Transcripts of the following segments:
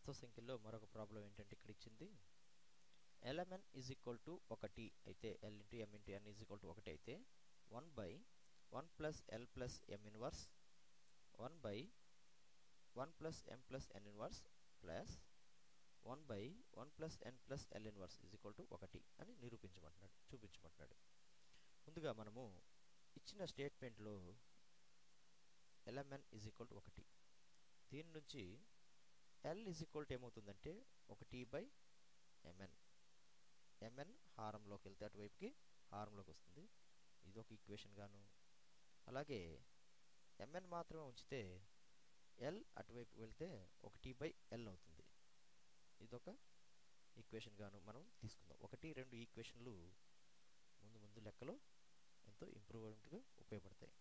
వాస్తవ సంఖ్యల్లో మరొక ప్రాబ్లం ఏంటంటే ఇక్కడ ఇచ్చింది lmn ఈజ్ ఈక్వల్ టు 1 అయితే l into m into n is equal to 1 అయితే 1 by 1 plus l plus m inverse 1 by 1 plus m plus n inverse plus 1 by 1 plus n plus l inverse is equal to 1 అని చూపించమంటున్నాడు. ముందుగా మనము ఇచ్చిన స్టేట్మెంట్లో lmn is equal to 1 దీని నుంచి l is equal to ఏమవుతుందంటే 1 by mn హారంలోకి వెళ్తే అటువైపుకి హారంలోకి వస్తుంది. ఇది ఒక ఈక్వేషన్ గాను, అలాగే mn మాత్రమే ఉంచితే l అటువైపు వెళ్తే 1 బై l అవుతుంది. ఇదొక ఈక్వేషన్ గాను మనం తీసుకుందాం. 1, 2 ఈక్వేషన్లు ముందు లెక్కలో ఎంతో ఇంప్రూవ్మెంట్గా ఉపయోగపడతాయి.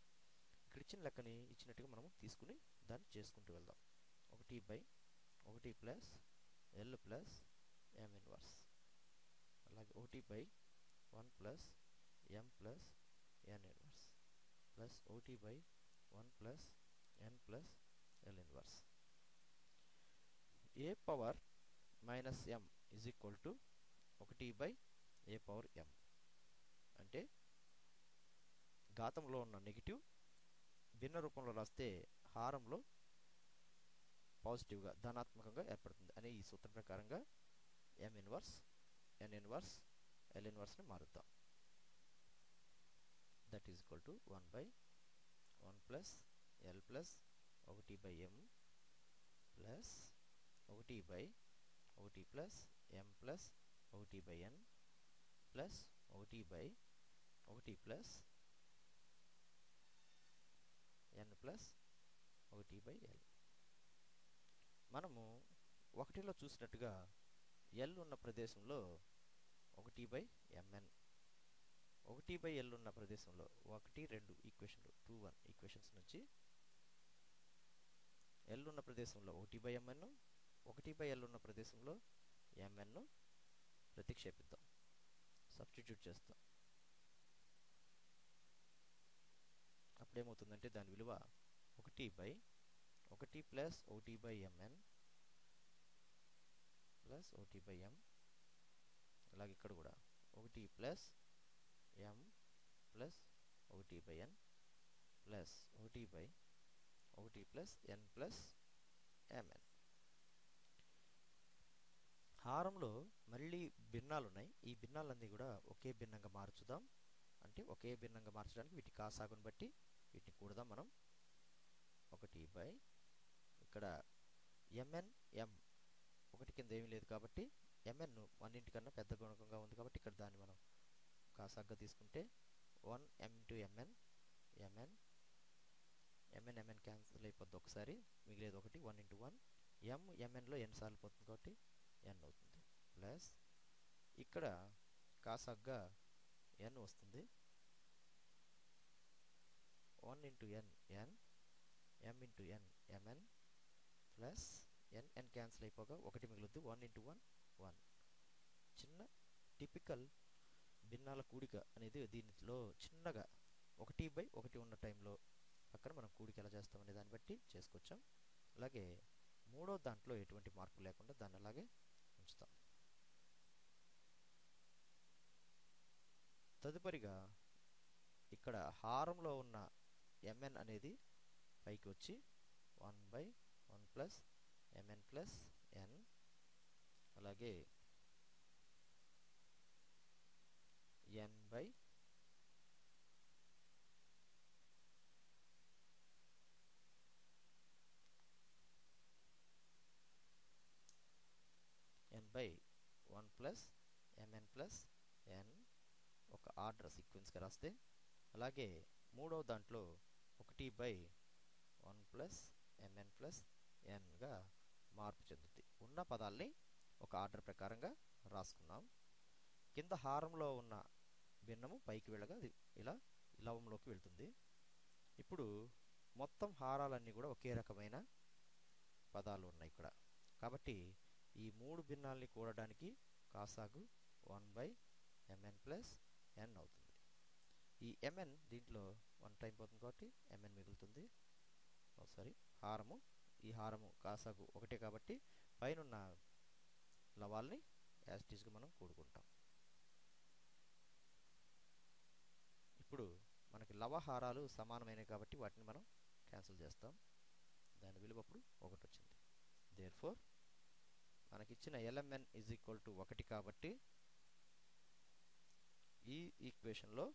ఇక్కడ ఇచ్చిన లెక్కని ఇచ్చినట్టుగా మనము తీసుకుని దాన్ని చేసుకుంటూ వెళ్దాం. 1 by 1 plus l plus m inverse, అలాగే 1 by 1 plus m plus n inverse plus 1 by 1 plus n plus l inverse. a power minus m is equal to 1 by a power m అంటే ఘాతంలో ఉన్న నెగిటివ్ భిన్న రూపంలో రాస్తే హారంలో పాజిటివ్గా ధనాత్మకంగా ఏర్పడుతుంది అనే ఈ సూత్రం ప్రకారంగా m inverse n inverse l ఇన్వర్స్ని మారుద్దాం. That is equal to 1 by 1 plus l plus 1 by m plus 1 by 1 plus m plus 1 by n plus 1 by 1 plus n plus 1 by l. మనము 1లో చూసినట్టుగా l ఉన్న ప్రదేశంలో 1 బై mn, 1 బై l ఉన్న ప్రదేశంలో 1, 2 ఈక్వేషన్లు 2, 1 equations నుంచి l ఉన్న ప్రదేశంలో 1 బై mn, 1 బై l ఉన్న ప్రదేశంలో mn ప్రతిక్షేపిద్దాం, సబ్స్టిట్యూట్ చేస్తాం. అప్పుడేమవుతుందంటే దాని విలువ 1 by 1 plus 1 by mn plus 1 by m, అలాగే ఇక్కడ కూడా 1 plus m plus 1 by n plus 1 by 1 plus n plus mn. హారంలో మళ్ళీ భిన్నాలు ఉన్నాయి. ఈ భిన్నాలన్నీ కూడా ఒకే భిన్నంగా మార్చుదాం. అంటే ఒకే భిన్నంగా మార్చడానికి వీటి కాసాగుని బట్టి వీటిని కూడదాం మనం. 1 బై ఇక్కడ mn m 1 కింద ఏమీ లేదు కాబట్టి mn అన్నింటికన్నా పెద్ద గుణకంగా ఉంది కాబట్టి ఇక్కడ దాన్ని మనం కాసాగ్గా తీసుకుంటే 1 m into mn mn cancel అయిపోద్ది ఒకసారి, మిగిలేదు 1 ఇంటూ 1 m mnలో n సార్లు పోతుంది కాబట్టి n అవుతుంది. ప్లస్ ఇక్కడ కాసాగ్గా n వస్తుంది, 1 into n n m into n mn plus n cancel అయిపోగా 1 మిగులుద్ది, 1 ఇంటూ 1 1. చిన్న టిపికల్ భిన్నాల కూడిక అనేది దీనిలో చిన్నగా 1 బై 1 ఉన్న టైంలో పక్కన మనం కూడిక ఎలా చేస్తామనే దాన్ని బట్టి చేసుకొచ్చాం. అలాగే మూడో దాంట్లో ఎటువంటి మార్పు లేకుండా దాన్ని అలాగే ఉంచుతాం. తదుపరిగా ఇక్కడ హారంలో ఉన్న mn అనేది పైకి వచ్చి 1 by 1 plus mn plus n, అలాగే n by n by 1 plus mn plus n ఒక ఆర్డర్ సీక్వెన్స్గా రాస్తే, అలాగే మూడవ దాంట్లో 1 బై 1 ప్లస్ mn ప్లస్ nగా మార్పు చెందుతుంది. ఉన్న పదాల్ని ఒక ఆర్డర్ ప్రకారంగా రాసుకున్నాం. కింద హారంలో ఉన్న భిన్నము పైకి వెళ్ళగా అది ఇలా లవంలోకి వెళ్తుంది. ఇప్పుడు మొత్తం హారాలన్నీ కూడా ఒకే రకమైన పదాలు ఉన్నాయి ఇక్కడ కాబట్టి ఈ మూడు భిన్నాల్ని కూడడానికి కాసాగు 1 బై mn ప్లస్ n అవుతుంది. ఈ mn దీంట్లో 1 టైం పోతుంది కాబట్టి mn మిగులుతుంది. ఈ హారము కాసాగు 1 కాబట్టి పైనున్న లవాల్ని యాస్టీస్గా మనం కూడుకుంటాం. ఇప్పుడు మనకి లవహారాలు సమానమైనవి కాబట్టి వాటిని మనం క్యాన్సిల్ చేస్తాం. దాని విలువ అప్పుడు 1 వచ్చింది. దేర్ఫోర్ మనకిచ్చిన lmn ఈజ్ ఈక్వల్ టు 1 కాబట్టి ఈ ఈక్వేషన్లో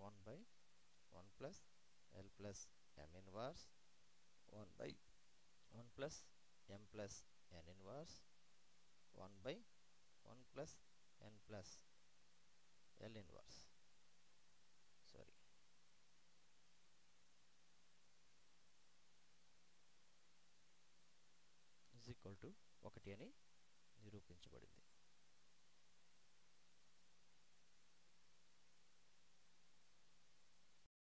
1/1 plus l plus m inverse 1/1 plus m plus n inverse 1/1 plus n plus l inverse is equal to 1 అని నిరూపించబడింది.